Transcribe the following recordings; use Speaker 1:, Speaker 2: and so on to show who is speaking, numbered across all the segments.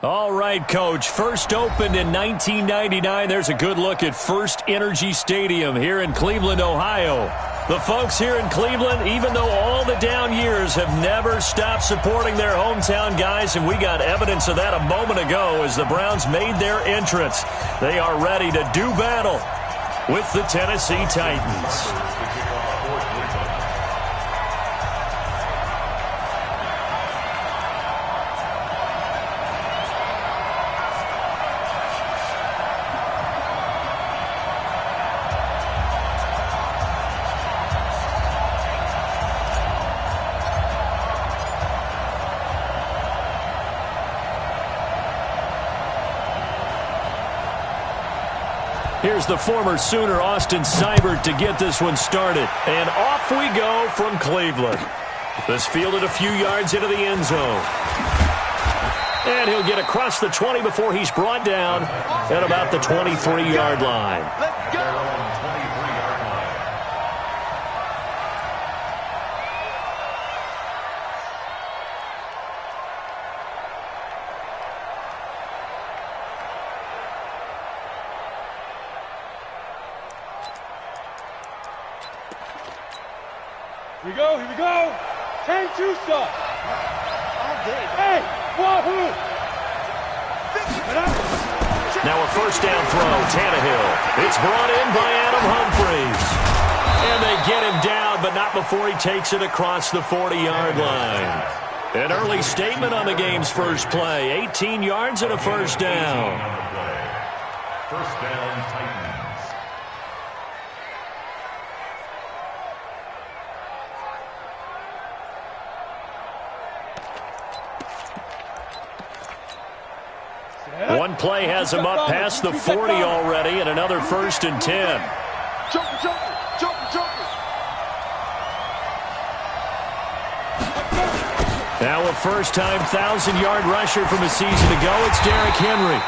Speaker 1: All right, Coach. First opened in 1999. There's a good look at First Energy Stadium here in Cleveland, Ohio. The folks here in Cleveland, even though all the down years, have never stopped supporting their hometown guys, and we got evidence of that a moment ago as the Browns made their entrance. They are ready to do battle with the Tennessee Titans. Here's the former Sooner, Austin Seibert, to get this one started. And off we go from Cleveland. This fielded a few yards into the end zone. And he'll get across the 20 before he's brought down at about the 23-yard line.
Speaker 2: Let's go.
Speaker 3: Here we go. 10-2 stuff. Hey, wahoo!
Speaker 1: Now a first down throw, Tannehill. It's brought in by Adam Humphries. And they get him down, but not before he takes it across the 40-yard line. An early statement on the game's first play. 18 yards and a first down.
Speaker 4: First down, Titans.
Speaker 1: One play has him up past the 40 already, and another 1st and 10. Now a first-time 1,000-yard rusher from a season ago. It's Derrick Henry.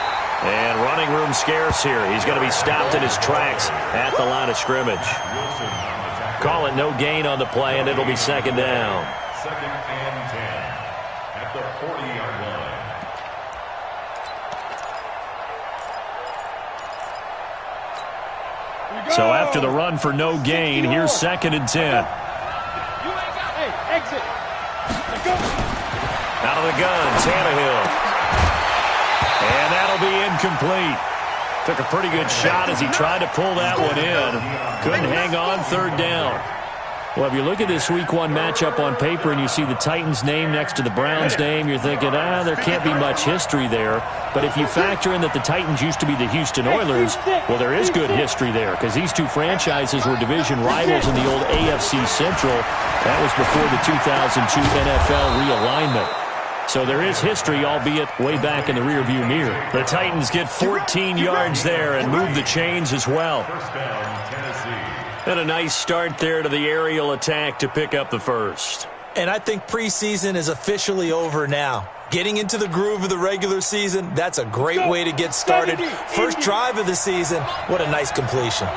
Speaker 1: And running room scarce here. He's going to be stopped in his tracks at the line of scrimmage. Call it no gain on the play, and it'll be second down.
Speaker 4: Second and 10 at the 40-yard line.
Speaker 1: So after the run for no gain, here's 2nd and 10.
Speaker 3: Hey, exit.
Speaker 1: Out of the gun, Tannehill. And that'll be incomplete. Took a pretty good shot as he tried to pull that one in. Couldn't hang on, 3rd down. Well, if you look at this Week 1 matchup on paper and you see the Titans name next to the Browns name, you're thinking, there can't be much history there. But if you factor in that the Titans used to be the Houston Oilers, well, there is good history there because these two franchises were division rivals in the old AFC Central. That was before the 2002 NFL realignment. So there is history, albeit way back in the rearview mirror. The Titans get 14 yards there and move the chains as well.
Speaker 4: First down, Tennessee.
Speaker 1: And a nice start there to the aerial attack to pick up the first.
Speaker 5: And I think preseason is officially over now. Getting into the groove of the regular season, that's a great way to get started. First drive of the season, what a nice completion.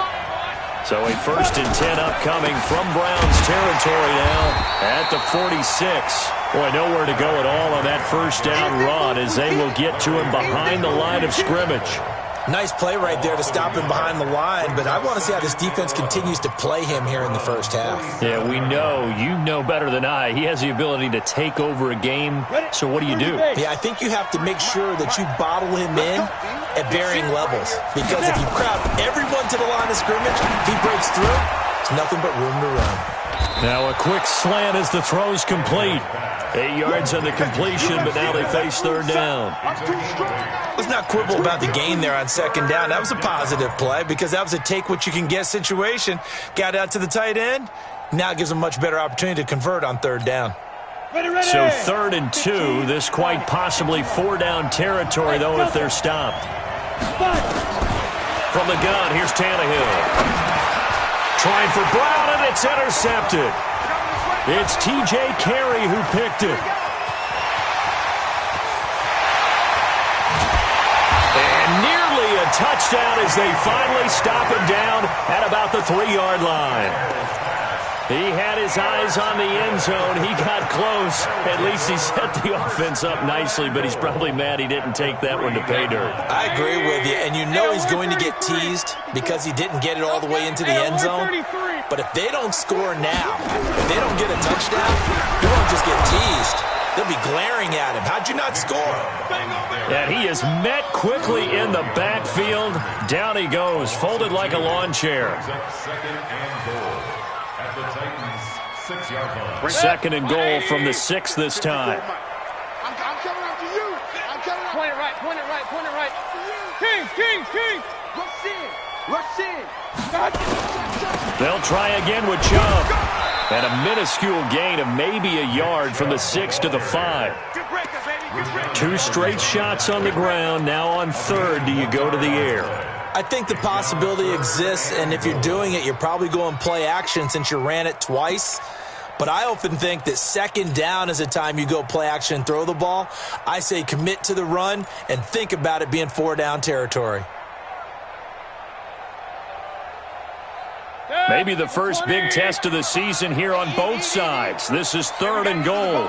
Speaker 1: So a 1st and 10 upcoming from Browns territory now at the 46. Boy, nowhere to go at all on that first down run as they will get to him behind the line of scrimmage.
Speaker 5: Nice play right there to stop him behind the line, but I want to see how this defense continues to play him here in the first half.
Speaker 1: Yeah, we know. You know better than I. He has the ability to take over a game. So what do?
Speaker 5: Yeah, I think you have to make sure that you bottle him in at varying levels. Because if you crowd everyone to the line of scrimmage, if he breaks through, it's nothing but room to run.
Speaker 1: Now a quick slant as the throw's complete. 8 yards on the completion, but now they face 3rd down.
Speaker 5: Let's not quibble about the gain there on 2nd down. That was a positive play because that was a take-what-you-can-get situation. Got out to the tight end. Now it gives them a much better opportunity to convert on 3rd down.
Speaker 1: So 3rd and 2. This quite possibly 4-down territory, though, if they're stopped. From the gun, here's Tannehill. Trying for Brown, and it's intercepted. It's T.J. Carey who picked it. And nearly a touchdown as they finally stop him down at about the 3-yard line. He had his eyes on the end zone. He got close. At least he set the offense up nicely, but he's probably mad he didn't take that one to pay dirt.
Speaker 5: I agree with you, and you know he's going to get teased because he didn't get it all the way into the end zone. But if they don't score now, if they don't get a touchdown, he won't just get teased. They'll be glaring at him. How'd you not score?
Speaker 1: And he is met quickly in the backfield. Down he goes, folded like a lawn chair.
Speaker 4: Second and goal at the Titans' 6-yard line.
Speaker 1: Second and goal from the 6 this time.
Speaker 3: I'm coming up to you. I'm coming up. Point it right, point it right, point it right. King. Rush in.
Speaker 1: They'll try again with Chubb. And a minuscule gain of maybe a yard from the 6 to the 5. 2 straight shots on the ground. Now on third, do you go to the air?
Speaker 5: I think the possibility exists, and if you're doing it, you're probably going play action since you ran it twice. But I often think that second down is the time you go play action and throw the ball. I say commit to the run and think about it being 4-down territory.
Speaker 1: Maybe the first big test of the season here on both sides. This is third and goal.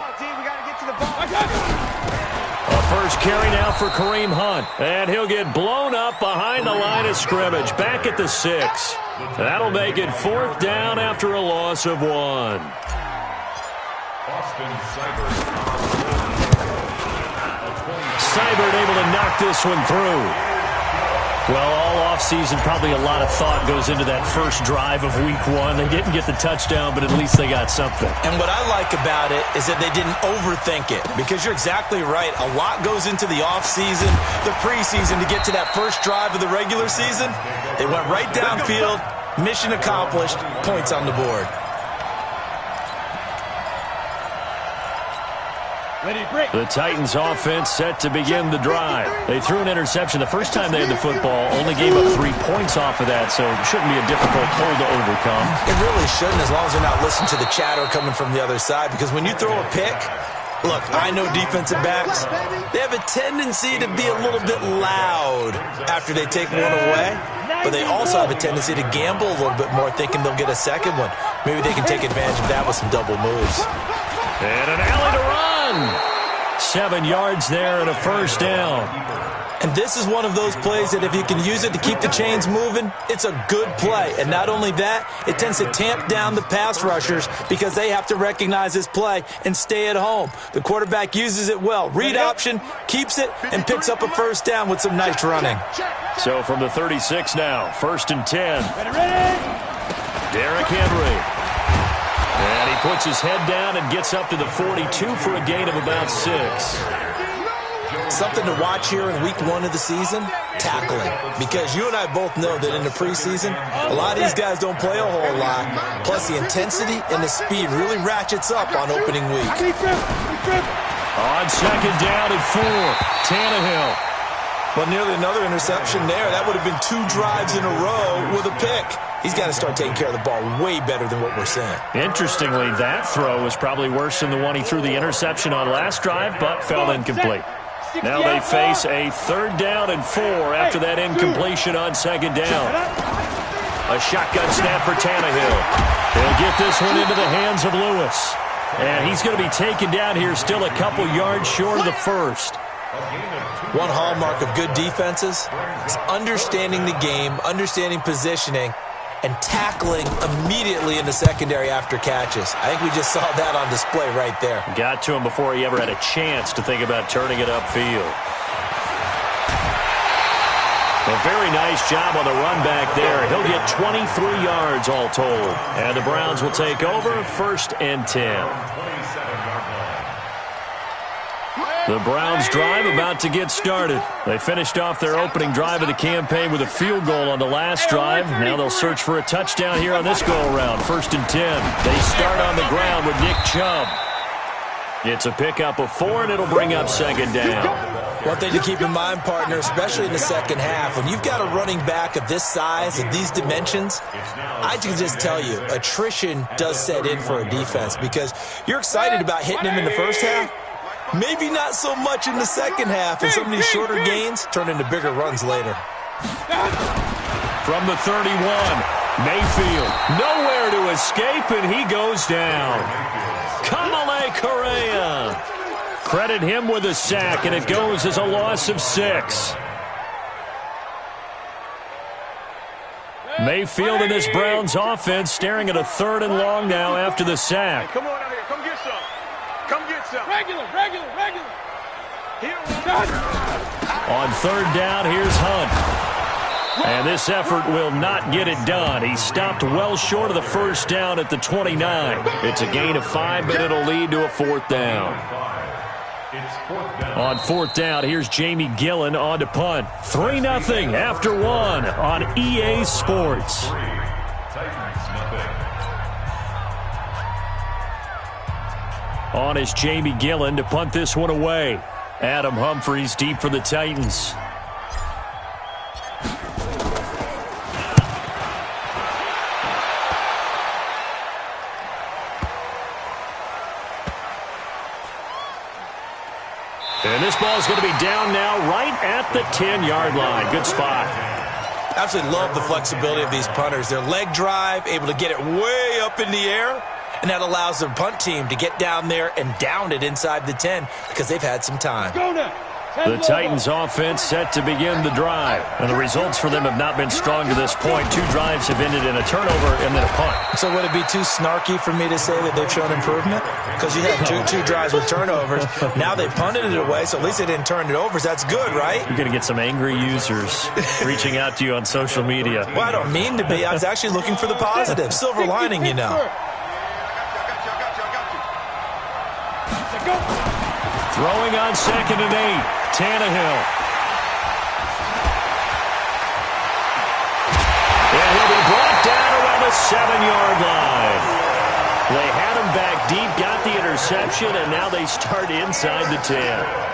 Speaker 1: A first carry now for Kareem Hunt. And he'll get blown up behind the line of scrimmage. Back at the 6. That'll make it 4th down after a loss of 1. Seibert able to knock this one through. Well, all offseason, probably a lot of thought goes into that first drive of week 1. They didn't get the touchdown, but at least they got something.
Speaker 5: And what I like about it is that they didn't overthink it, because you're exactly right. A lot goes into the offseason, the preseason, to get to that first drive of the regular season. They went right downfield, mission accomplished, points on the board.
Speaker 1: The Titans offense set to begin the drive. They threw an interception the first time they had the football, only gave up 3 points off of that, so it shouldn't be a difficult hole to overcome.
Speaker 5: It really shouldn't, as long as they're not listening to the chatter coming from the other side, because when you throw a pick, look, I know defensive backs, they have a tendency to be a little bit loud after they take one away, but they also have a tendency to gamble a little bit more, thinking they'll get a second one. Maybe they can take advantage of that with some double moves.
Speaker 1: And an alley to run. 7 yards there and a first down.
Speaker 5: And this is one of those plays that if you can use it to keep the chains moving, it's a good play. And not only that, it tends to tamp down the pass rushers because they have to recognize this play and stay at home. The quarterback uses it well. Read option, keeps it, and picks up a first down with some nice running.
Speaker 1: So from the 36 now, 1st and 10. Derrick Henry. And he puts his head down and gets up to the 42 for a gain of about 6.
Speaker 5: Something to watch here in week 1 of the season, tackling. Because you and I both know that in the preseason, a lot of these guys don't play a whole lot. Plus, the intensity and the speed really ratchets up on opening week.
Speaker 1: On second down and 4, Tannehill.
Speaker 5: Well, nearly another interception there. That would have been 2 drives in a row with a pick. He's got to start taking care of the ball way better than what we're seeing.
Speaker 1: Interestingly, that throw was probably worse than the one he threw the interception on last drive, but fell incomplete. Now they face a 3rd down and 4 after that incompletion on second down. A shotgun snap for Tannehill. He'll get this one into the hands of Lewis. And he's going to be taken down here, still a couple yards short of the first.
Speaker 5: One hallmark of good defenses is understanding the game, understanding positioning, and tackling immediately in the secondary after catches. I think we just saw that on display right there.
Speaker 1: Got to him before he ever had a chance to think about turning it upfield. A very nice job on the run back there. He'll get 23 yards all told. And the Browns will take over, 1st and 10. The Browns drive about to get started. They finished off their opening drive of the campaign with a field goal on the last drive. Now they'll search for a touchdown here on this go-around. 1st and 10. They start on the ground with Nick Chubb. It's a pickup of 4, and it'll bring up second down.
Speaker 5: One thing to keep in mind, partner, especially in the second half, when you've got a running back of this size, of these dimensions, I can just tell you, attrition does set in for a defense because you're excited about hitting him in the first half. Maybe not so much in the second half, and some of these shorter gains turn into bigger runs later.
Speaker 1: From the 31, Mayfield, nowhere to escape, and he goes down. Kamale Correa. Credit him with a sack, and it goes as a loss of 6. Mayfield and this Browns offense staring at a 3rd and long now after the sack.
Speaker 3: Come on out here. Come get some. Come get some. Regular.
Speaker 1: On 3rd down, here's Hunt. And this effort will not get it done. He stopped well short of the 1st down at the 29. It's a gain of 5, but it'll lead to a 4th down. On 4th down, here's Jamie Gillen on to punt. 3-0 after 1 on EA Sports. On is Jamie Gillen to punt this one away. Adam Humphries deep for the Titans. And this ball is going to be down now right at the 10-yard line. Good spot.
Speaker 5: Absolutely love the flexibility of these punters. Their leg drive, able to get it way up in the air, and that allows their punt team to get down there and down it inside the 10 because they've had some time.
Speaker 3: Go now.
Speaker 1: The Titans offense set to begin the drive. And the results for them have not been strong to this point. 2 drives have ended in a turnover and then a punt.
Speaker 5: So would it be too snarky for me to say that they've shown improvement? Because you had two drives with turnovers. Now they punted it away, so at least they didn't turn it over. So that's good, right?
Speaker 1: You're going to get some angry users reaching out to you on social media.
Speaker 5: Well, I don't mean to be. I was actually looking for the positive. Silver lining, you know.
Speaker 1: Throwing on 2nd and 8. Tannehill. And he'll be brought down around the 7-yard line. They had him back deep, got the interception, and now they start inside the 10.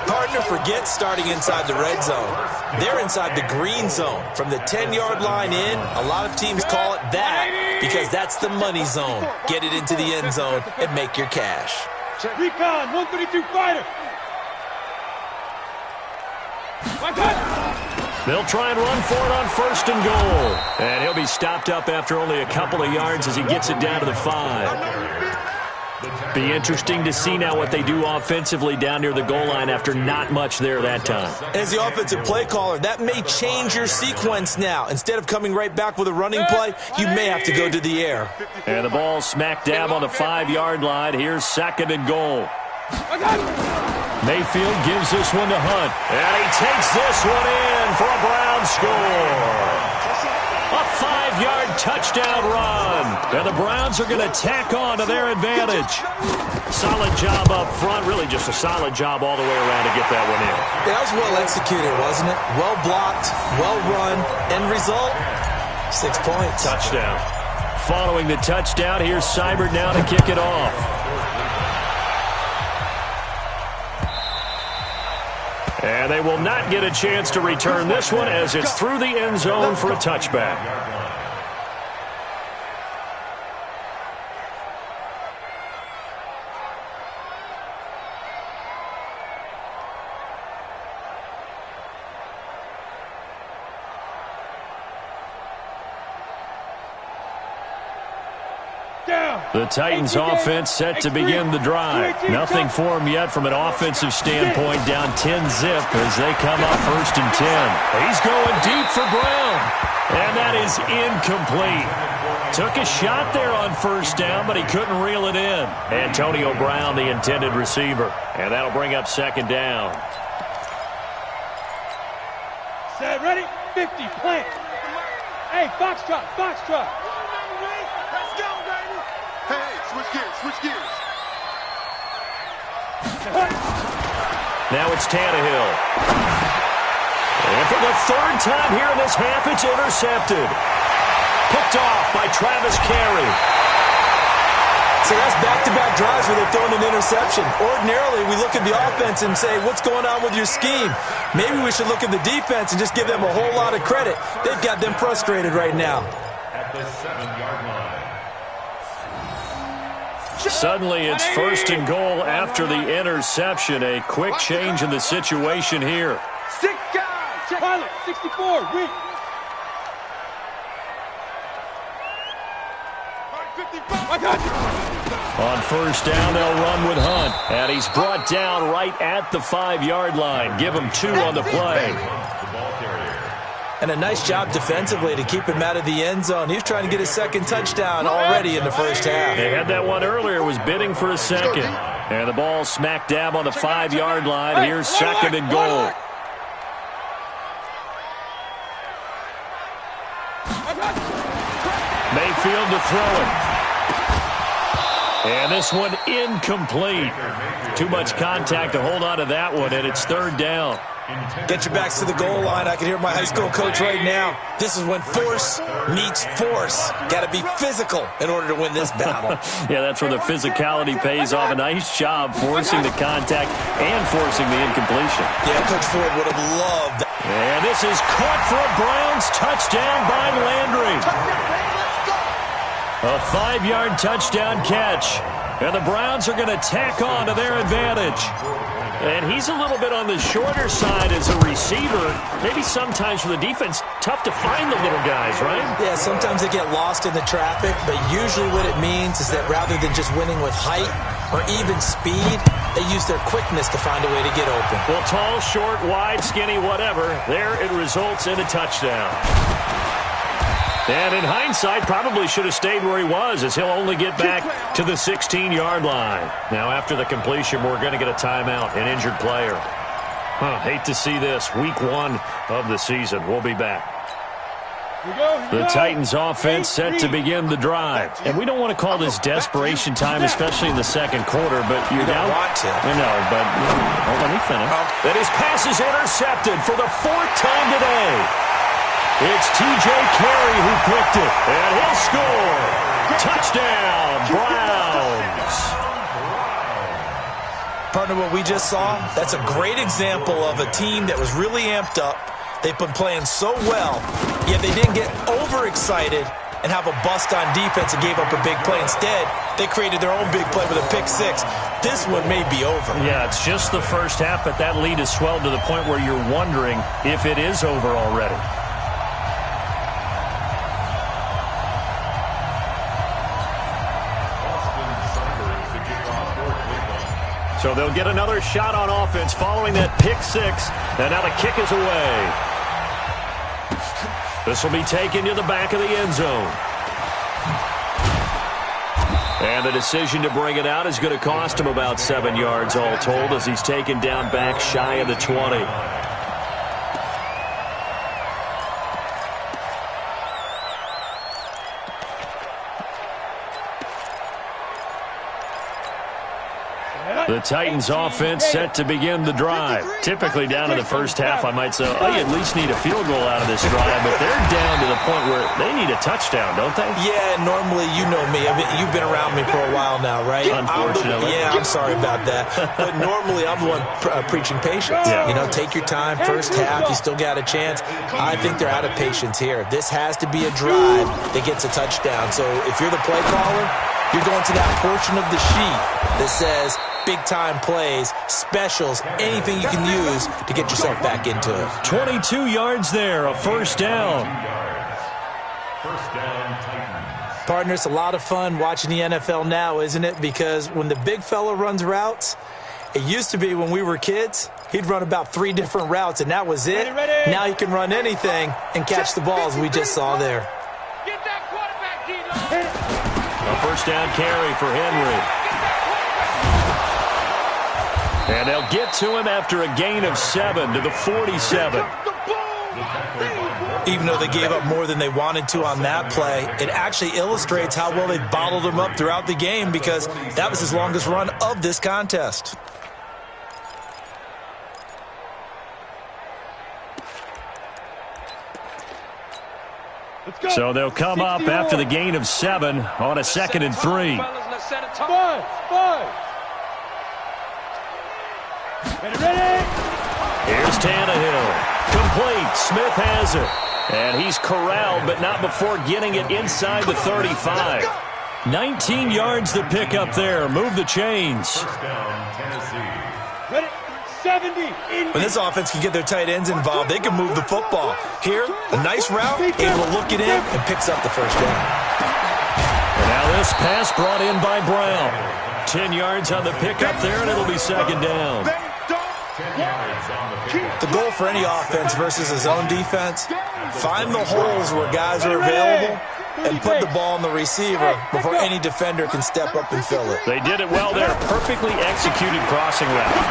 Speaker 5: Partner forgets starting inside the red zone. They're inside the green zone. From the 10-yard line in, a lot of teams call it that because that's the money zone. Get it into the end zone and make your cash.
Speaker 3: Recon, 132 fighter.
Speaker 1: They'll try and run for it on 1st and goal. And he'll be stopped up after only a couple of yards as he gets it down to the 5. Be interesting to see now what they do offensively down near the goal line after not much there that time.
Speaker 5: As the offensive play caller, that may change your sequence now. Instead of coming right back with a running play, you may have to go to the air.
Speaker 1: And the ball smack dab on the 5-yard line. Here's 2nd and goal. Mayfield gives this one to Hunt. And he takes this one in for a Browns score. A 5-yard touchdown run. And the Browns are going to tack on to their advantage. Solid job up front. Really just a solid job all the way around to get that one in.
Speaker 5: That was well executed, wasn't it? Well blocked, well run. End result, 6 points.
Speaker 1: Touchdown. Following the touchdown, here's Seibert now to kick it off. And they will not get a chance to return this one as it's through the end zone for a touchback. The Titans offense set to begin the drive. Nothing for them yet from an offensive standpoint, down 10-zip as they come up 1st and 10. He's going deep for Brown, and that is incomplete. Took a shot there on 1st down, but he couldn't reel it in. Antonio Brown, the intended receiver, and that'll bring up 2nd down.
Speaker 3: Set, ready? 50, plant. Hey, foxtrot, foxtrot. Let's go, baby. Hey, switch gears.
Speaker 1: Now it's Tannehill. And for the 3rd time here in this half, it's intercepted. Picked off by Travis Carey.
Speaker 5: So that's back-to-back drives where they've thrown an interception. Ordinarily, we look at the offense and say, what's going on with your scheme? Maybe we should look at the defense and just give them a whole lot of credit. They've got them frustrated right now.
Speaker 4: At the 7-yard line.
Speaker 1: Suddenly, it's 1st and goal after the interception. A quick change in the situation here.
Speaker 3: 6 guys. Pilot, 64, weak.
Speaker 1: On first down, they'll run with Hunt. And he's brought down right at the 5-yard line. Give him 2 on the play.
Speaker 5: And a nice job defensively to keep him out of the end zone. He was trying to get his second touchdown already in the first half.
Speaker 1: They had that one earlier, was bidding for a second. And the ball smack dab on the 5-yard line. Here's second and goal. Mayfield to throw it. And this one incomplete. Too much contact to hold on to that one, and it's third down.
Speaker 5: Get your backs to the goal line. I can hear my high school coach right now. This is when force meets force. Got to be physical in order to win this battle.
Speaker 1: Yeah, that's where the physicality pays off. A nice job forcing the contact and forcing the incompletion.
Speaker 5: Yeah, Coach Ford would have loved that.
Speaker 1: And this is caught for a Browns touchdown by Landry. A 5-yard touchdown catch. And the Browns are going to tack on to their advantage. And he's a little bit on the shorter side as a receiver. Maybe sometimes for the defense, tough to find the little guys, right?
Speaker 5: Yeah, sometimes they get lost in the traffic, but usually what it means is that rather than just winning with height or even speed, they use their quickness to find a way to get open.
Speaker 1: Well, tall, short, wide, skinny, whatever, there it results in a touchdown. And in hindsight, probably should have stayed where he was, as he'll only get back to the 16-yard line. Now, after the completion, we're going to get a timeout, an injured player. Hate to see this. Week 1 of the season. We'll be back. The Titans offense set to begin the drive. And we don't want to call this desperation time, especially in the second quarter, but you're down.
Speaker 5: Want to.
Speaker 1: I know, but let me finish. That his pass is intercepted for the 4th time today. It's T.J. Carey who picked it, and he'll score. Touchdown, Browns.
Speaker 5: Partner, what we just saw, that's a great example of a team that was really amped up. They've been playing so well, yet they didn't get overexcited and have a bust on defense and gave up a big play. Instead, they created their own big play with a pick-6. This one may be over.
Speaker 1: Yeah, it's just the first half, but that lead has swelled to the point where you're wondering if it is over already. So they'll get another shot on offense following that pick-6. And now the kick is away. This will be taken to the back of the end zone. And the decision to bring it out is going to cost him about 7 yards all told, as he's taken down back shy of the 20. The Titans offense set to begin the drive. Typically down in the first half, I might say, oh, you at least need a field goal out of this drive, but they're down to the point where they need a touchdown, don't they?
Speaker 5: Yeah, normally, you know me. I mean, you've been around me for a while now, right?
Speaker 1: Unfortunately.
Speaker 5: I'm sorry about that. But normally, I'm the one preaching patience.
Speaker 1: Yeah.
Speaker 5: You know, take your time. First half, you still got a chance. I think they're out of patience here. This has to be a drive that gets a touchdown. So if you're the play caller, you're going to that portion of the sheet that says big-time plays, specials, anything you can use to get yourself back into it.
Speaker 1: 22 yards there, a first down.
Speaker 4: First down, Titans.
Speaker 5: Partner, it's a lot of fun watching the NFL now, isn't it? Because when the big fella runs routes, it used to be when we were kids, he'd run about 3 different routes, and that was it. Now he can run anything and catch the balls we just saw there.
Speaker 3: Get that quarterback, D-Lo.
Speaker 1: A first down carry for Henry. And they'll get to him after a gain of 7 to the 47.
Speaker 5: Even though they gave up more than they wanted to on that play, it actually illustrates how well they bottled him up throughout the game, because that was his longest run of this contest.
Speaker 1: So they'll come up after the gain of 7 on a 2nd and 3. Here's Tannehill. Complete. Smith has it. And he's corralled, but not before getting it inside the 35. 19 yards to pick up there. Move the chains.
Speaker 4: First down, Tennessee.
Speaker 3: Ready? 70.
Speaker 5: When this offense can get their tight ends involved, they can move the football. Here, a nice route, able to look it in, and picks up the first down.
Speaker 1: And now This pass brought in by Brown. 10 yards on the pickup there, and it'll be second down.
Speaker 5: The goal for any offense versus his own defense, find the holes where guys are available and put the ball on the receiver before any defender can step up and fill it.
Speaker 1: They did it well there. Perfectly executed crossing route.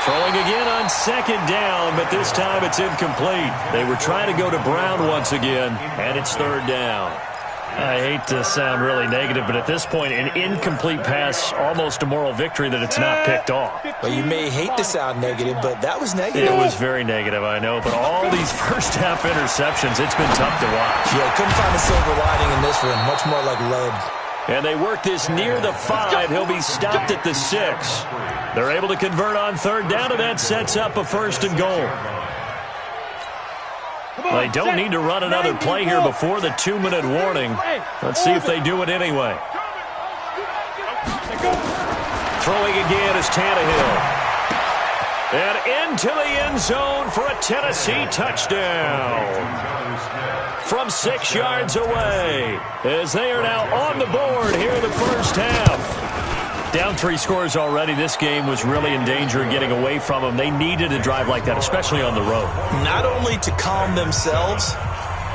Speaker 1: Throwing again on second down, but this time it's incomplete. They were trying to go to Brown once again, and it's third down. I hate to sound really negative, but at this point, an incomplete pass, almost a moral victory that it's not picked off.
Speaker 5: Well, you may hate to sound negative, but that was negative.
Speaker 1: It was very negative, I know, but all these first-half interceptions, it's been tough to watch.
Speaker 5: Yeah, couldn't find a silver lining in this one, much more like lead.
Speaker 1: And they work this near the 5. He'll be stopped at the 6. They're able to convert on third down, and that sets up a first and goal. They don't need to run another play here before the 2-minute warning. Let's see if they do it anyway. Throwing again is Tannehill. And into the end zone for a Tennessee touchdown. From 6 yards away, as they are now on the board here in the first half. Down 3 scores already. This game was really in danger of getting away from them. They needed a drive like that, especially on the road.
Speaker 5: Not only to calm themselves,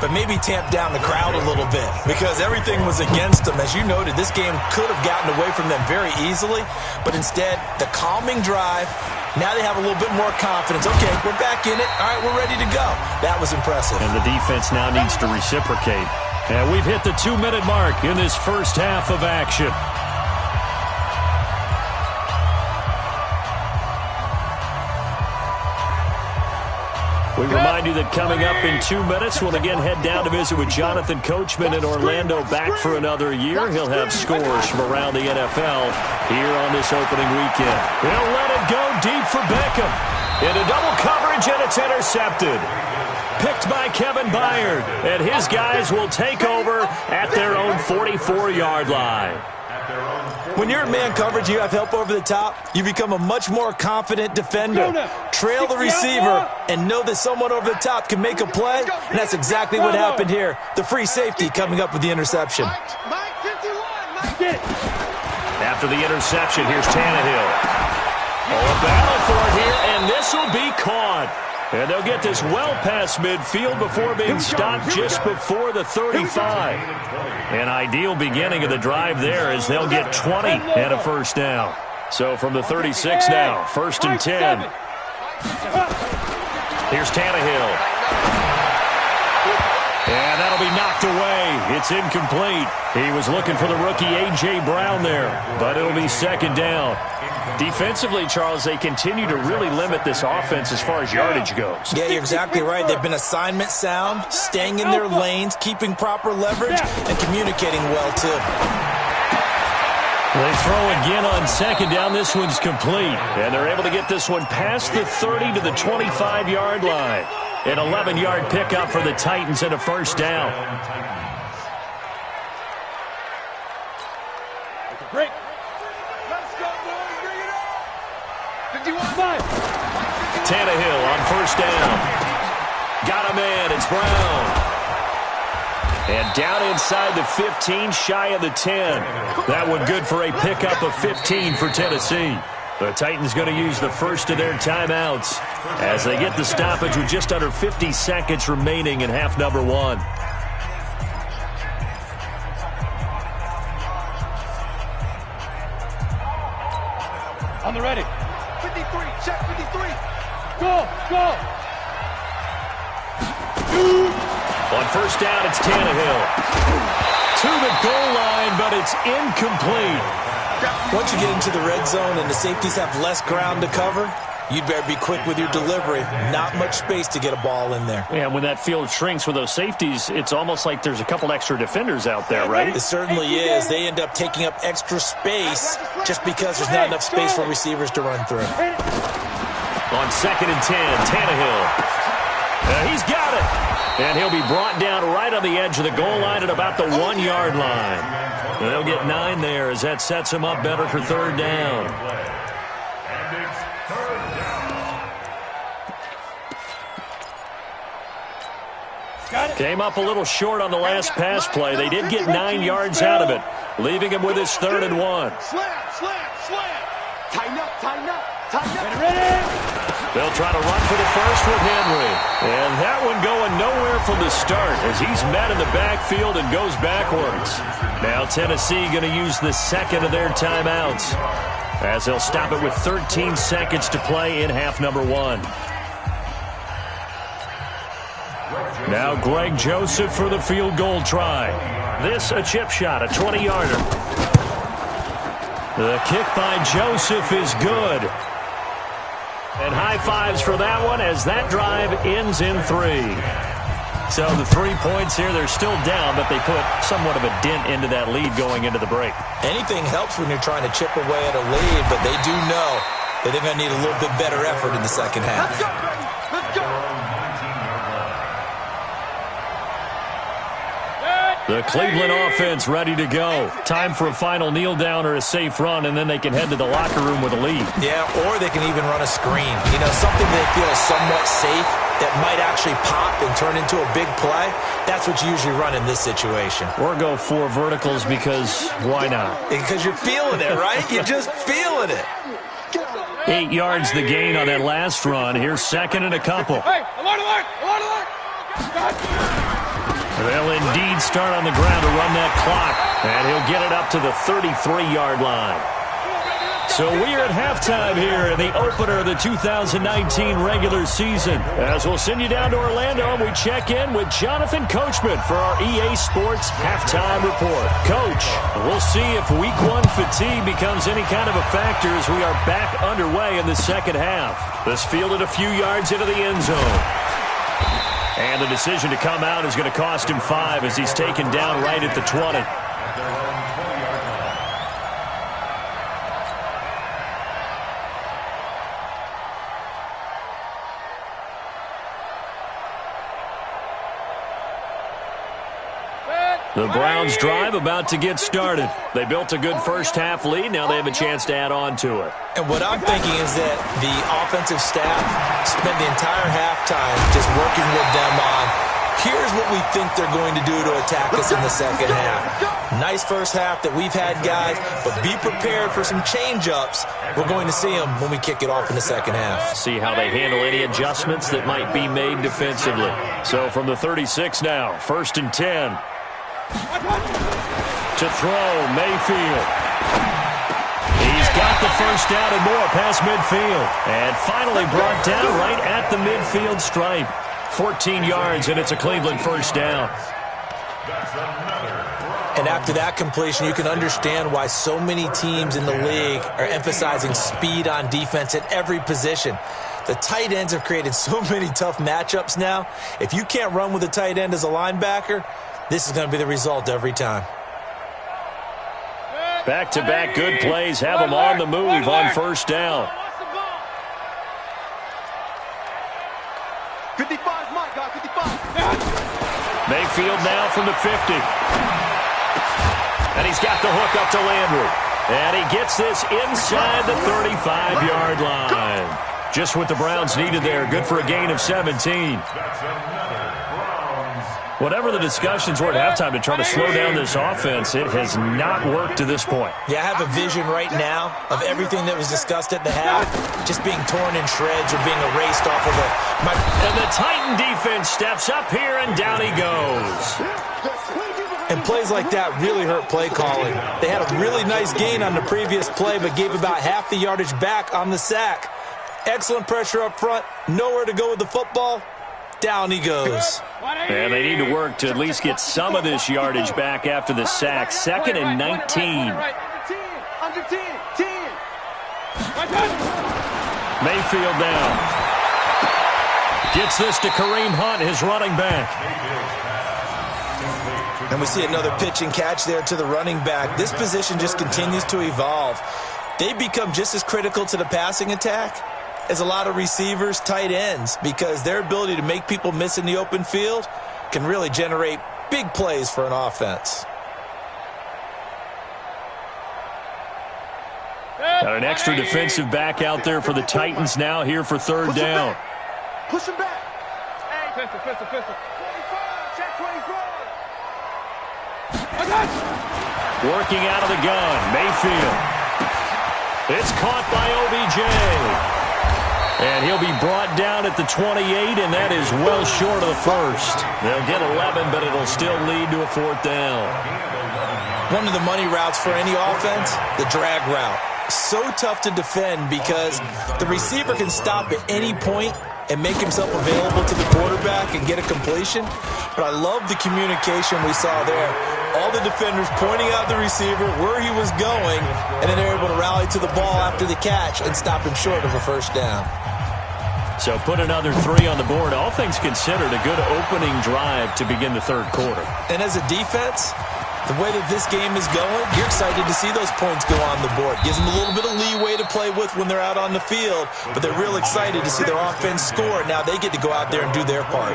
Speaker 5: but maybe tamp down the crowd a little bit because everything was against them. As you noted, this game could have gotten away from them very easily, but instead, the calming drive, now they have a little bit more confidence. Okay, we're back in it. All right, we're ready to go. That was impressive.
Speaker 1: And the defense now needs to reciprocate. And we've hit the 2-minute mark in this first half of action. We remind you that coming up in 2 minutes, we'll again head down to visit with Jonathan Coachman in Orlando, back for another year. He'll have scores from around the NFL here on this opening weekend. He'll let it go deep for Beckham. Into double coverage, and it's intercepted. Picked by Kevin Byard, and his guys will take over at their own 44-yard line.
Speaker 5: When you're in man coverage, you have help over the top, you become a much more confident defender. Trail the receiver and know that someone over the top can make a play, and that's exactly what happened here. The free safety coming up with the interception.
Speaker 1: After the interception, here's Tannehill. Oh, a battle for it here, and this will be caught. And they'll get this well past midfield before being stopped just before the 35. An ideal beginning of the drive there as they'll get 20 and a first down. So from the 36 now, 1st and 10. Here's Tannehill. And that'll be knocked away. It's incomplete. He was looking for the rookie A.J. Brown there, but it'll be second down. Defensively, Charles, they continue to really limit this offense as far as yardage goes.
Speaker 5: Yeah, you're exactly right. They've been assignment sound, staying in their lanes, keeping proper leverage, and communicating well, too.
Speaker 1: They throw again on second down. This one's complete. And they're able to get this one past the 30 to the 25-yard line. An 11-yard pickup for the Titans and a first down.
Speaker 3: Break. Let's go, boys. Bring it up. 51-5.
Speaker 1: Tannehill on first down. Got a man. It's Brown. And down inside the 15, shy of the 10. That one good for a pickup of 15 for Tennessee. The Titans going to use the first of their timeouts as they get the stoppage with just under 50 seconds remaining in half number 1.
Speaker 3: On the ready. 53, check 53. Go.
Speaker 1: On first down, it's Tannehill. To the goal line, but it's incomplete.
Speaker 5: Once you get into the red zone and the safeties have less ground to cover, you'd better be quick with your delivery. Not much space to get a ball in there.
Speaker 1: Yeah, when that field shrinks with those safeties, it's almost like there's a couple extra defenders out there, right?
Speaker 5: It certainly is. They end up taking up extra space just because there's not enough space for receivers to run through.
Speaker 1: On 2nd and 10, Tannehill. He's got it. And he'll be brought down right on the edge of the goal line at about the 1-yard line. They'll get 9 there as that sets him up better for third down. Came up a little short on the last pass play. They did get 9 yards out of it, leaving him with his 3rd and 1.
Speaker 3: Slam. Tighten up. Ready.
Speaker 1: They'll try to run for the first with Henry. And that one going nowhere from the start as he's met in the backfield and goes backwards. Now Tennessee going to use the 2nd of their timeouts as they'll stop it with 13 seconds to play in half number 1. Now Greg Joseph for the field goal try. This a chip shot, a 20-yarder. The kick by Joseph is good. And high fives for that one as that drive ends in 3. So the 3 points here, they're still down, but they put somewhat of a dent into that lead going into the break.
Speaker 5: Anything helps when you're trying to chip away at a lead, but they do know that they're going to need a little bit better effort in the second half.
Speaker 3: Let's go, baby. Let's go.
Speaker 1: The Cleveland offense ready to go. Time for a final kneel down or a safe run, and then they can head to the locker room with a lead.
Speaker 5: Yeah, or they can even run a screen. You know, something they feel is somewhat safe that might actually pop and turn into a big play. That's what you usually run in this situation.
Speaker 1: Or go 4 verticals because why not?
Speaker 5: Because you're feeling it, right? You're just feeling it.
Speaker 1: 8 yards the gain on that last run. Here's 2nd and a couple.
Speaker 3: Hey, alert.
Speaker 1: They'll indeed start on the ground to run that clock. And he'll get it up to the 33-yard line. So we're at halftime here in the opener of the 2019 regular season. As we'll send you down to Orlando, and we check in with Jonathan Coachman for our EA Sports Halftime Report. Coach, we'll see if Week 1 fatigue becomes any kind of a factor as we are back underway in the second half. This fielded a few yards into the end zone. And the decision to come out is going to cost him 5 as he's taken down right at the 20. The Browns drive about to get started. They built a good first half lead. Now they have a chance to add on to it.
Speaker 5: And what I'm thinking is that the offensive staff spent the entire halftime just working with them on, here's what we think they're going to do to attack us in the second half. Nice first half that we've had, guys, but be prepared for some change-ups. We're going to see them when we kick it off in the second half.
Speaker 1: See how they handle any adjustments that might be made defensively. So from the 36 now, 1st and 10. To throw, Mayfield. He's got the first down and more past midfield. And finally brought down right at the midfield stripe. 14 yards, and it's a Cleveland first down.
Speaker 5: And after that completion, you can understand why so many teams in the league are emphasizing speed on defense at every position. The tight ends have created so many tough matchups now. If you can't run with a tight end as a linebacker, this is going to be the result every time.
Speaker 1: Back-to-back good plays have them on the move on first down.
Speaker 3: 55, my God, 55.
Speaker 1: Mayfield now from the 50. And he's got the hook up to Landry. And he gets this inside the 35-yard line. Just what the Browns needed there. Good for a gain of 17. Whatever the discussions were at halftime to try to slow down this offense, it has not worked to this point.
Speaker 5: Yeah, I have a vision right now of everything that was discussed at the half just being torn in shreds or being erased off of the...
Speaker 1: And the Titan defense steps up here, and down he goes.
Speaker 5: And plays like that really hurt play calling. They had a really nice gain on the previous play, but gave about half the yardage back on the sack. Excellent pressure up front, nowhere to go with the football. Down he goes.
Speaker 1: And they need to work to at least get some of this yardage back after the sack. 2nd and 19.
Speaker 3: Under 10.
Speaker 1: Mayfield down. Gets this to Kareem Hunt, his running back.
Speaker 5: And we see another pitch and catch there to the running back. This position just continues to evolve. They become just as critical to the passing attack as a lot of receivers, tight ends, because their ability to make people miss in the open field can really generate big plays for an offense.
Speaker 1: Got an extra defensive back out there for the Titans now here for 3rd down.
Speaker 3: Push him back. Hey, pistol.
Speaker 1: Working out of the gun, Mayfield. It's caught by OBJ. And he'll be brought down at the 28, and that is well short of the first. They'll get 11, but it'll still lead to a 4th down.
Speaker 5: One of the money routes for any offense, the drag route. So tough to defend because the receiver can stop at any point and make himself available to the quarterback and get a completion. But I love the communication we saw there. All the defenders pointing out the receiver, where he was going, and then they're able to rally to the ball after the catch and stop him short of a first down.
Speaker 1: So put another 3 on the board. All things considered, a good opening drive to begin the third quarter.
Speaker 5: And as a defense, the way that this game is going, you're excited to see those points go on the board. Gives them a little bit of leeway to play with when they're out on the field, but they're real excited to see their offense score. Now they get to go out there and do their part.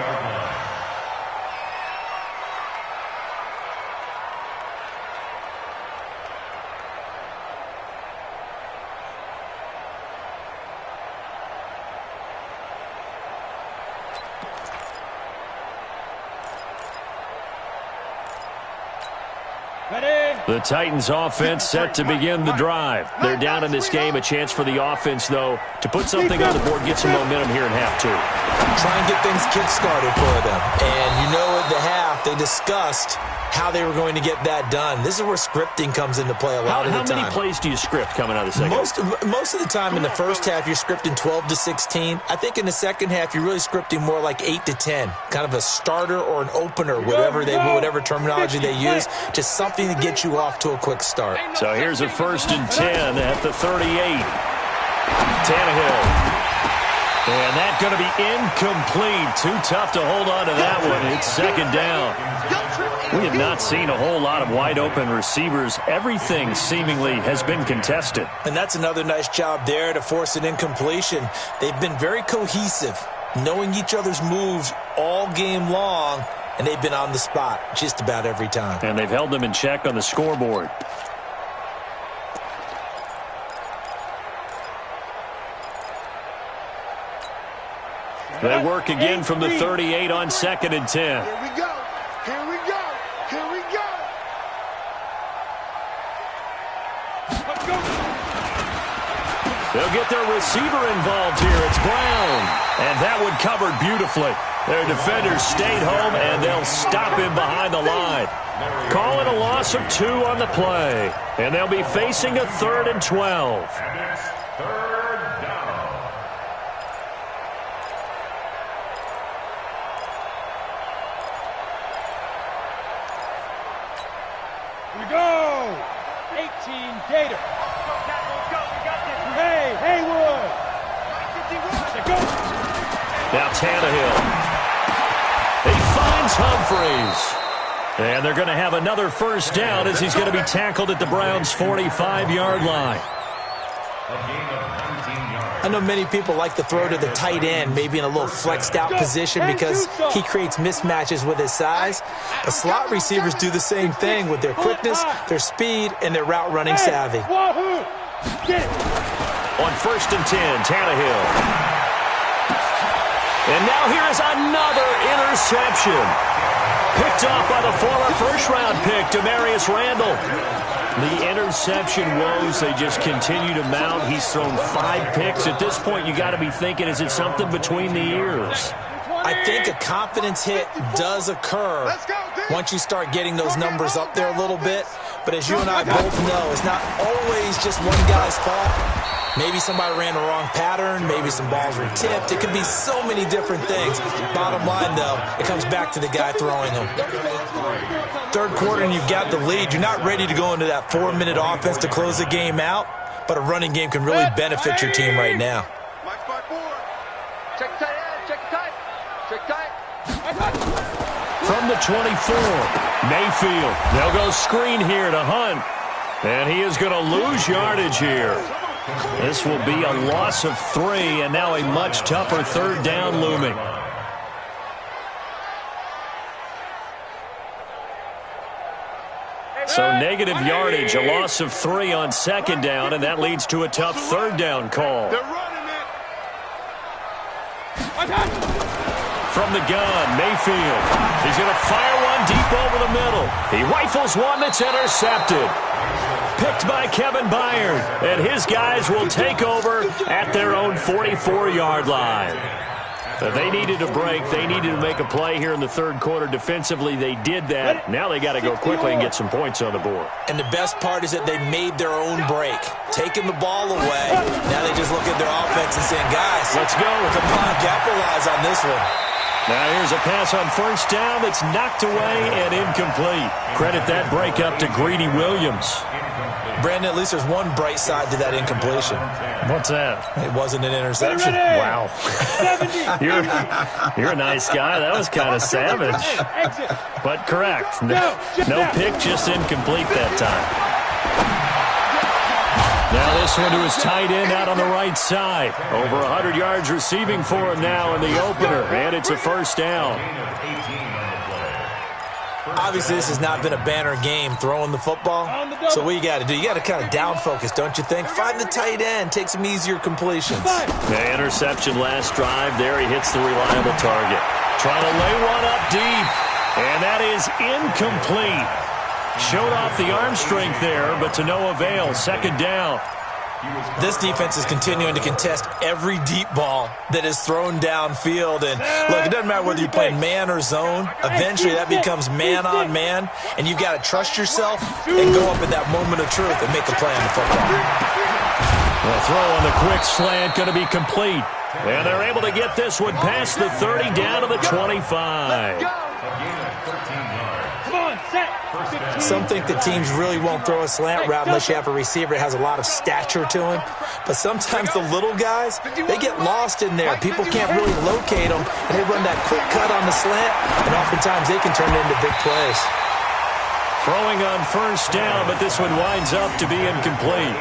Speaker 1: The Titans offense set to begin the drive. They're down in this game. A chance for the offense, though, to put something on the board, get some momentum here in half 2.
Speaker 5: Try and get things kick-started for them. And you know at the half, they discussed how they were going to get that done. This is where scripting comes into play a lot of the time.
Speaker 1: How many plays do you script coming out of the second?
Speaker 5: Most of the time in the first half, you're scripting 12 to 16. I think in the second half, you're really scripting more like 8 to 10. Kind of a starter or an opener, whatever terminology they use. Just something to get you off to a quick start.
Speaker 1: So here's a 1st and 10 at the 38. Tannehill. And that's going to be incomplete. Too tough to hold on to that one. It's 2nd down. We have not seen a whole lot of wide-open receivers. Everything seemingly has been contested.
Speaker 5: And that's another nice job there to force an incompletion. They've been very cohesive, knowing each other's moves all game long, and they've been on the spot just about every time.
Speaker 1: And they've held them in check on the scoreboard. They work again from the 38 on 2nd and 10.
Speaker 3: Here we go. Here we go. Here we go. Let's go.
Speaker 1: They'll get their receiver involved here. It's Brown. And that one covered beautifully. Their defenders stayed home, and they'll stop him behind the line. Call it a loss of 2 on the play. And they'll be facing a 3rd and 12.
Speaker 4: And it's 3rd down.
Speaker 3: Here we go. 18 Gator. Hey, Haywood. Go.
Speaker 1: Now Tannehill. He finds Humphreys. And they're going to have another 1st down as he's going to be tackled at the Browns' 45-yard line.
Speaker 5: I know many people like to throw to the tight end, maybe in a little flexed out position because he creates mismatches with his size. But slot receivers do the same thing with their quickness, their speed, and their route running savvy.
Speaker 1: On 1st and 10, Tannehill. And now here is another interception. Picked off by the former first-round pick, Demarius Randall. The interception woes, they just continue to mount. He's thrown 5 picks. At this point, you got to be thinking, is it something between the ears?
Speaker 5: I think a confidence hit does occur once you start getting those numbers up there a little bit. But as you and I both know, it's not always just one guy's fault. Maybe somebody ran the wrong pattern. Maybe some balls were tipped. It could be so many different things. Bottom line, though, it comes back to the guy throwing them. Third quarter and you've got the lead. You're not ready to go into that 4-minute offense to close the game out, but a running game can really benefit your team right now.
Speaker 3: Check tight end. Check tight. Check tight.
Speaker 1: From the 24, Mayfield. They'll go screen here to Hunt. And he is going to lose yardage here. This will be a loss of 3, and now a much tougher 3rd down looming. So negative yardage, a loss of 3 on 2nd down, and that leads to a tough 3rd down call. from the gun. Mayfield. He's going to fire one deep over the middle. He rifles one that's intercepted. Picked by Kevin Byard. And his guys will take over at their own 44-yard line. They needed a break. They needed to make a play here in the third quarter. Defensively, they did that. Now they got to go quickly and get some points on the board.
Speaker 5: And the best part is that they made their own break, taking the ball away. Now they just look at their offense and saying, guys, let's go. Come on, capitalize on this one.
Speaker 1: Now here's a pass on first down that's knocked away and incomplete. Credit that break up to Greedy Williams.
Speaker 5: Brandon, at least there's one bright side to that incompletion.
Speaker 1: What's that?
Speaker 5: It wasn't an interception.
Speaker 1: Wow. You're a nice guy. That was kind of savage. But correct. No pick, just incomplete that time. Now this one to his tight end out on the right side. Over 100 yards receiving for him now in the opener. And it's a first down.
Speaker 5: Obviously, this has not been a banner game throwing the football. So what you got to do, you got to kind of down focus, don't you think? Find the tight end, take some easier completions.
Speaker 1: The interception last drive. There he hits the reliable target. Trying to lay one up deep. And that is incomplete. Showed off the arm strength there, but to no avail. Second down.
Speaker 5: This defense is continuing to contest every deep ball that is thrown downfield. And, look, it doesn't matter whether you're playing man or zone. Eventually, that becomes man-on-man, and you've got to trust yourself and go up at that moment of truth and make a play on the football.
Speaker 1: The throw on the quick slant going to be complete. And they're able to get this one past the 30 down to the 25.
Speaker 5: Some think that teams really won't throw a slant route unless you have a receiver that has a lot of stature to him. But sometimes the little guys, they get lost in there. People can't really locate them, and they run that quick cut on the slant, and oftentimes they can turn it into big plays.
Speaker 1: Throwing on first down, but this one winds up to be incomplete.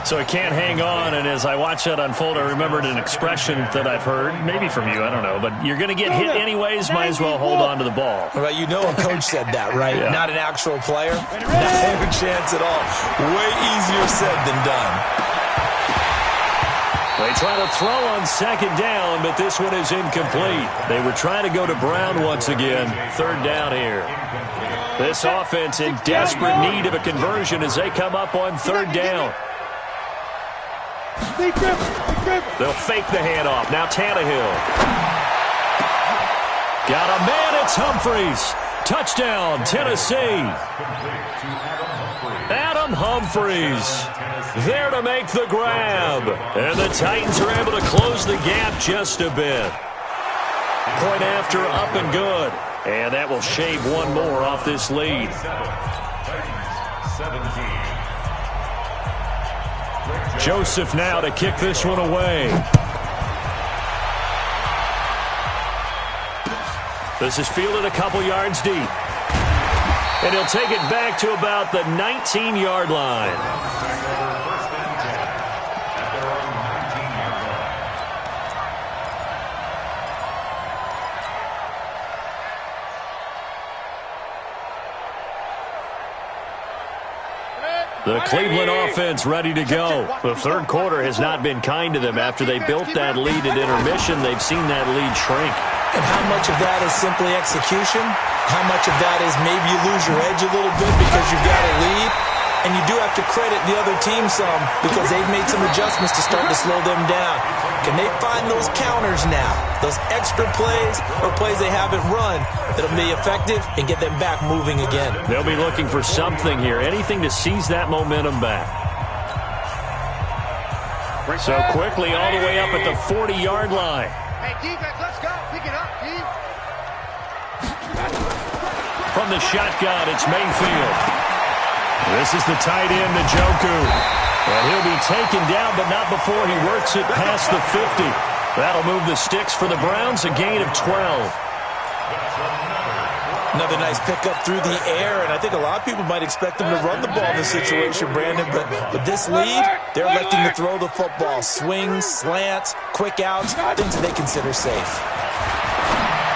Speaker 1: So it can't hang on, and as I watch that unfold, I remembered an expression that I've heard, maybe from you, I don't know, but you're going to get hit anyways, might as well hold on to the ball.
Speaker 5: Well, you know a coach said that, right?
Speaker 1: Yeah.
Speaker 5: Not an actual player. No chance at all. Way easier said than done.
Speaker 1: They try to throw on second down, but this one is incomplete. They were trying to go to Brown once again. Third down here. This offense in desperate need of a conversion as they come up on third down. They'll fake the handoff. Now Tannehill. Got a man. It's Humphries. Touchdown, Tennessee. Adam Humphries there to make the grab. And the Titans are able to close the gap just a bit. Point after, up and good. And that will shave one more off this lead. Joseph now to kick this one away. This is fielded a couple yards deep. And he'll take it back to about the 19-yard line. The Cleveland offense ready to go. The third quarter has not been kind to them. After they built that lead at intermission, they've seen that lead shrink.
Speaker 5: And how much of that is simply execution? How much of that is maybe you lose your edge a little bit because you've got a lead? And you do have to credit the other team some because they've made some adjustments to start to slow them down. Can they find those counters now, those extra plays or plays they haven't run that'll be effective and get them back moving again?
Speaker 1: They'll be looking for something here, anything to seize that momentum back. So quickly all the way up at the 40-yard line.
Speaker 3: Hey, defense, let's go. Pick it up, D.
Speaker 1: From the shotgun, it's Mayfield. This is the tight end, Njoku. And he'll be taken down, but not before he works it past the 50. That'll move the sticks for the Browns, a gain of 12.
Speaker 5: Another nice pickup through the air, and I think a lot of people might expect them to run the ball in this situation, Brandon, but with this lead, they're electing to throw the football. Swings, slants, quick outs, things that they consider safe.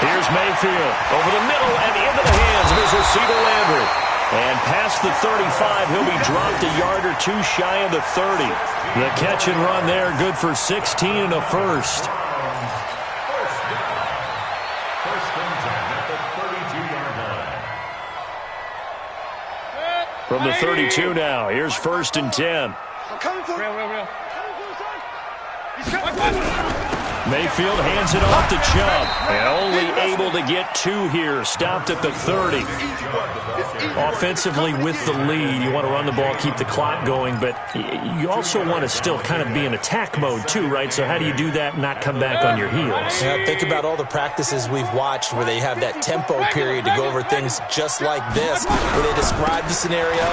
Speaker 1: Here's Mayfield over the middle and into the hands of his receiver, Landry. And past the 35, he'll be dropped a yard or two shy of the 30. The catch and run there, good for 16 and a first. From the 32 now, here's 1st and 10.
Speaker 3: I'm coming for real.
Speaker 1: Mayfield hands it off to Chubb. And only able to get 2 here. Stopped at the 30. Offensively with the lead, you want to run the ball, keep the clock going, but you also want to still kind of be in attack mode too, right? So how do you do that and not come back on your heels?
Speaker 5: Yeah, think about all the practices we've watched where they have that tempo period to go over things just like this, where they describe the scenario,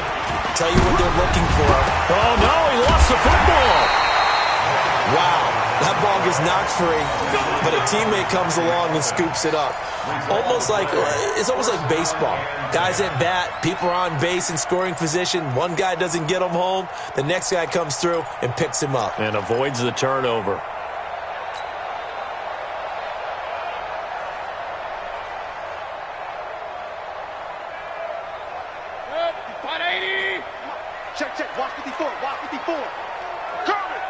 Speaker 5: tell you what they're looking for.
Speaker 1: Oh, no, he lost the football.
Speaker 5: Wow, that ball gets knocked free, but a teammate comes along and scoops it up. It's almost like baseball. Guys at bat, people are on base in scoring position. One guy doesn't get him home. The next guy comes through and picks him up.
Speaker 1: And avoids the turnover.
Speaker 3: Check. Watch 54. Coming.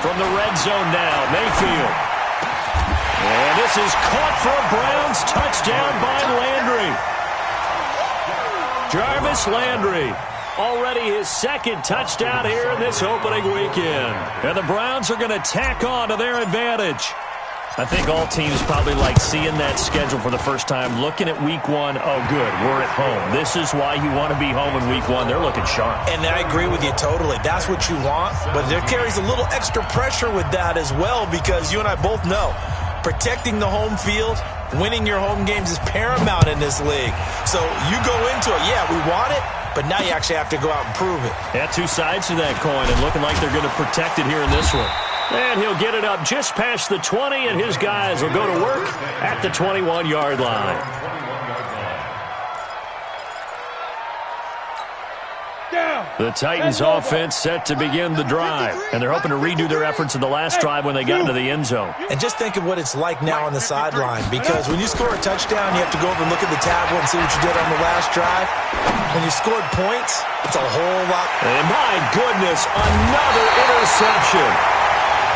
Speaker 1: From the red zone now, Mayfield. And this is caught for a Browns touchdown by Landry. Jarvis Landry. Already his 2nd touchdown here in this opening weekend. And the Browns are going to tack on to their advantage. I think all teams probably like seeing that schedule for the first time, looking at week 1. Oh, good, we're at home. This is why you want to be home in week 1. They're looking sharp.
Speaker 5: And I agree with you totally. That's what you want, but there carries a little extra pressure with that as well, because you and I both know protecting the home field, winning your home games is paramount in this league. So you go into it, yeah, we want it, but now you actually have to go out and prove it.
Speaker 1: Yeah, 2 sides to that coin, and looking like they're going to protect it here in this one. And he'll get it up just past the 20, and his guys will go to work at the 21-yard line. The Titans offense set to begin the drive, and they're hoping to redo their efforts in the last drive when they got into the end zone.
Speaker 5: And just think of what it's like now on the sideline, because when you score a touchdown, you have to go over and look at the tablet and see what you did on the last drive. When you scored points, it's a whole lot.
Speaker 1: And my goodness, another interception.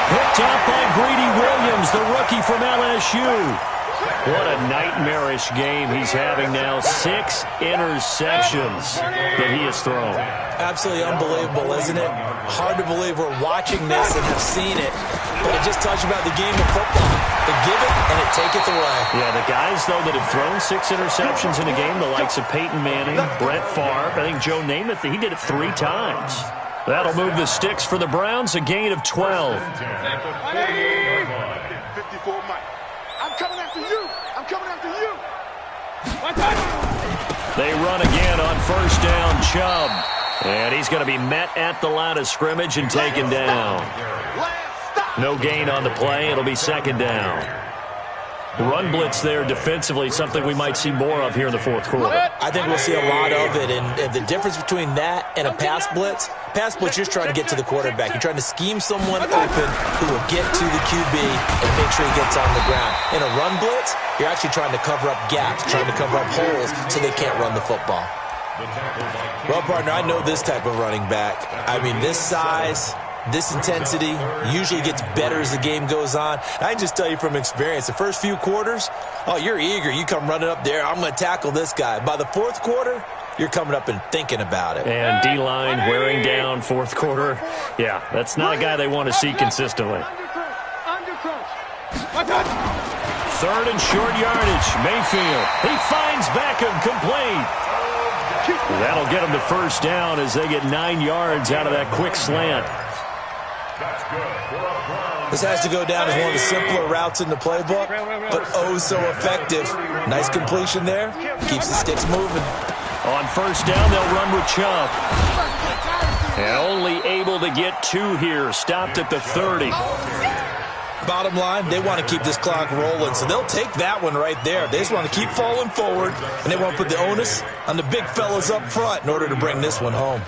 Speaker 1: Picked up by Greedy Williams, the rookie from LSU. What a nightmarish game he's having now. 6 interceptions that he has thrown.
Speaker 5: Absolutely unbelievable, isn't it? Hard to believe we're watching this and have seen it, but it just tells you about the game of football. They give it and it taketh away.
Speaker 1: Yeah, the guys, though, that have thrown 6 interceptions in a game, the likes of Peyton Manning, Brett Favre, I think Joe Namath, he did it 3 times. That'll move the sticks for the Browns, a gain of 12.
Speaker 3: 54 Mike. I'm coming after you.
Speaker 1: They run again on 1st down, Chubb. And he's going to be met at the line of scrimmage and taken down. No gain on the play. It'll be 2nd down. Run blitz there defensively, something we might see more of here in the 4th quarter.
Speaker 5: I think we'll see a lot of it, and the difference between that and a pass blitz, you're just trying to get to the quarterback. You're trying to scheme someone open who will get to the QB and make sure he gets on the ground. In a run blitz, you're actually trying to cover up gaps, trying to cover up holes so they can't run the football. Well, partner, I know this type of running back. I mean, this size, this intensity usually gets better as the game goes on. I can just tell you from experience, the first few quarters, oh, you're eager. You come running up there, I'm going to tackle this guy. By the 4th quarter, you're coming up and thinking about it.
Speaker 1: And D-line wearing down 4th quarter. Yeah, that's not a guy they want to see consistently. 3rd and short yardage. Mayfield. He finds Beckham, complete. That'll get him to 1st down as they get 9 yards out of that quick slant.
Speaker 5: This has to go down as one of the simpler routes in the playbook, but oh so effective. Nice completion there. Keeps the sticks moving.
Speaker 1: On 1st down, they'll run with Chubb. And only able to get 2 here. Stopped at the 30.
Speaker 5: Bottom line, they want to keep this clock rolling, so they'll take that one right there. They just want to keep falling forward, and they want to put the onus on the big fellas up front in order to bring this one home.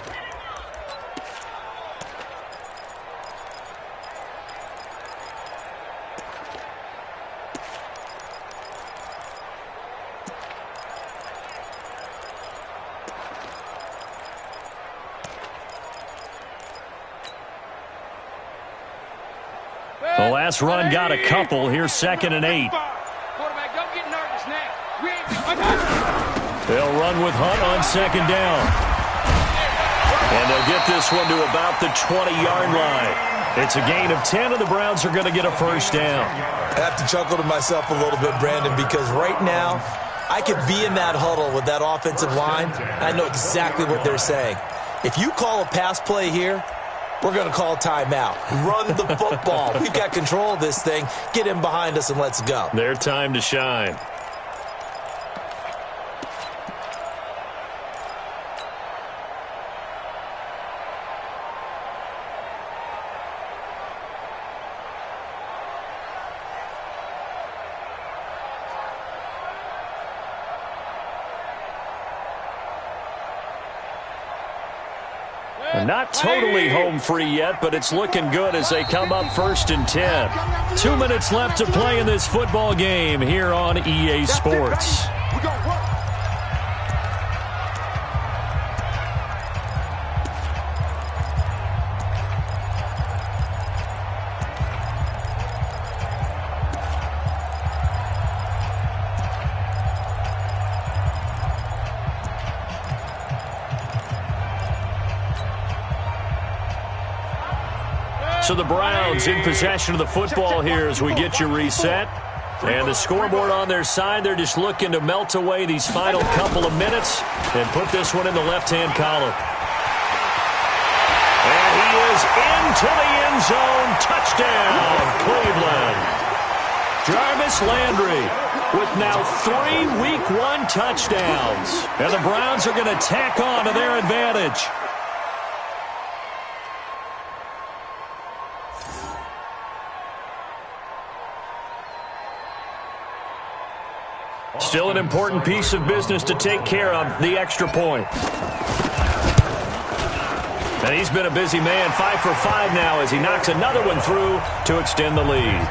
Speaker 1: The pass run got a couple. Here's 2nd and 8.
Speaker 3: Quarterback, don't get nervous now.
Speaker 1: They'll run with Hunt on 2nd down. And they'll get this one to about the 20-yard line. It's a gain of 10, and the Browns are going to get a first down.
Speaker 5: I have to chuckle to myself a little bit, Brandon, because right now I could be in that huddle with that offensive line. I know exactly what they're saying. If you call a pass play here, we're going to call timeout. Run the football. We've got control of this thing. Get in behind us and let's go.
Speaker 1: Their time to shine. Not totally home free yet, but it's looking good as they come up 1st and 10. 2 minutes left to play in this football game here on EA Sports. So the Browns in possession of the football here as we get you reset. And the scoreboard on their side, they're just looking to melt away these final couple of minutes and put this one in the left-hand column. And he is into the end zone. Touchdown, Cleveland. Jarvis Landry with now 3 Week 1 touchdowns. And the Browns are going to tack on to their advantage. Still an important piece of business to take care of, the extra point. And he's been a busy man, 5 for 5 now as he knocks another one through to extend the lead.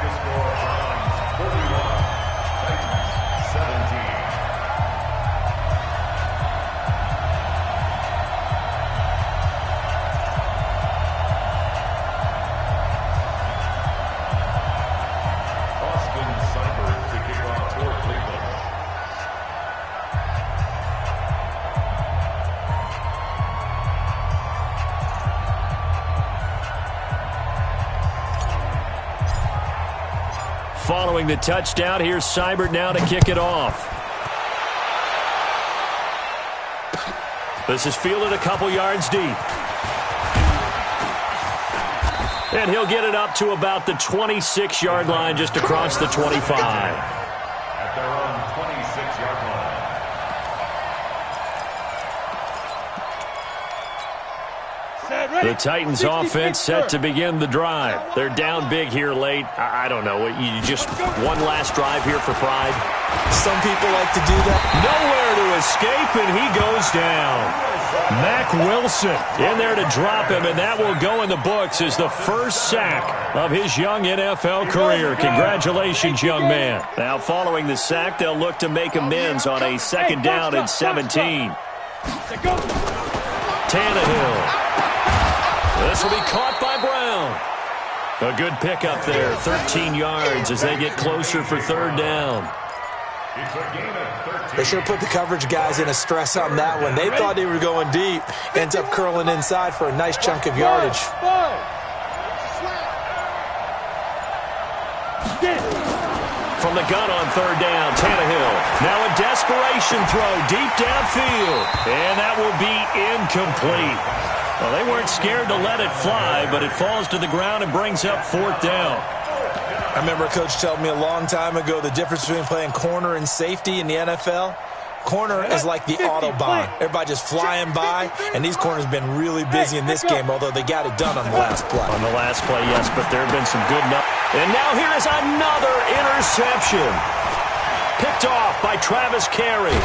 Speaker 1: Following the touchdown, here's Seibert now to kick it off. This is fielded a couple yards deep. And he'll get it up to about the 26-yard line, just across the 25.
Speaker 4: At their own 26-yard line.
Speaker 1: The Titans offense set to begin the drive. They're down big here late. I don't know. You just one last drive here for pride.
Speaker 5: Some people like to do that.
Speaker 1: Nowhere to escape, and he goes down. Mack Wilson in there to drop him, and that will go in the books as the first sack of his young NFL career. Congratulations, young man. Now, following the sack, they'll look to make amends on a 2nd down and 17. Tannehill. This will be caught by Brown. A good pickup there, 13 yards as they get closer for 3rd down.
Speaker 5: They should have put the coverage guys in a stress on that one. They thought they were going deep. Ends up curling inside for a nice chunk of yardage.
Speaker 1: From the gun on 3rd down, Tannehill. Now a desperation throw deep downfield. And that will be incomplete. Well, they weren't scared to let it fly, but it falls to the ground and brings up 4th down.
Speaker 5: I remember a coach telling me a long time ago the difference between playing corner and safety in the NFL. Corner is like the Autobahn. Everybody just flying by, and these corners have been really busy in this game, although they got it done on the last play.
Speaker 1: On the last play, yes, but there have been some good enough. And now here is another interception. Picked off by Travis Carey.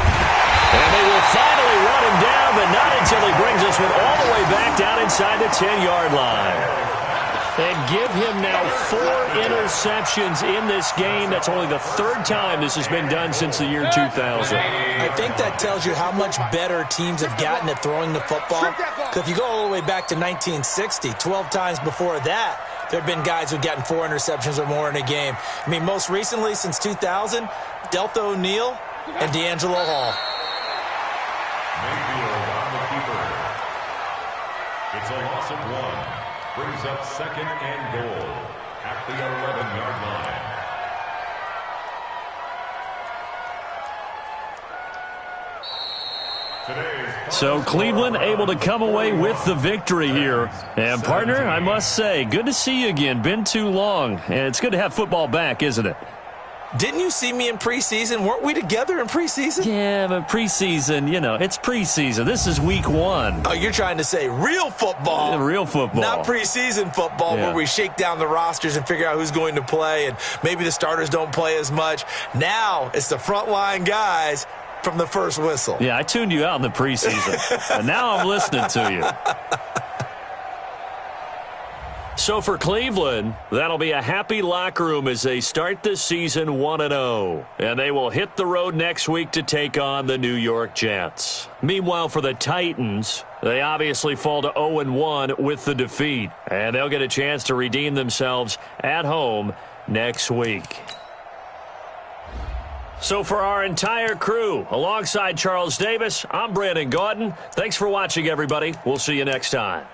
Speaker 1: And they will finally run him down, but not until he brings this one all the way back down inside the 10-yard line. And give him now 4 interceptions in this game. That's only the 3rd time this has been done since the year 2000.
Speaker 5: I think that tells you how much better teams have gotten at throwing the football. Because if you go all the way back to 1960, 12 times before that, there have been guys who've gotten 4 interceptions or more in a game. I mean, most recently, since 2000, Delta O'Neal and D'Angelo Hall.
Speaker 4: Mayfield on the keeper. It's a loss of 1. Brings up 2nd and goal at the 11-yard line.
Speaker 1: So Cleveland able to come away with the victory here. And, partner, I must say, good to see you again. Been too long. And it's good to have football back, isn't it?
Speaker 5: Didn't you see me in preseason? Weren't we together in preseason?
Speaker 1: Yeah, but preseason, you know, it's preseason. This is week 1.
Speaker 5: Oh, you're trying to say real football.
Speaker 1: Yeah, real football.
Speaker 5: Not preseason football where we shake down the rosters and figure out who's going to play, and maybe the starters don't play as much. Now it's the frontline guys from the first whistle.
Speaker 1: Yeah, I tuned you out in the preseason. And now I'm listening to you. So for Cleveland, that'll be a happy locker room as they start this season 1-0. And they will hit the road next week to take on the New York Jets. Meanwhile, for the Titans, they obviously fall to 0-1 with the defeat. And they'll get a chance to redeem themselves at home next week. So for our entire crew, alongside Charles Davis, I'm Brandon Gaudin. Thanks for watching, everybody. We'll see you next time.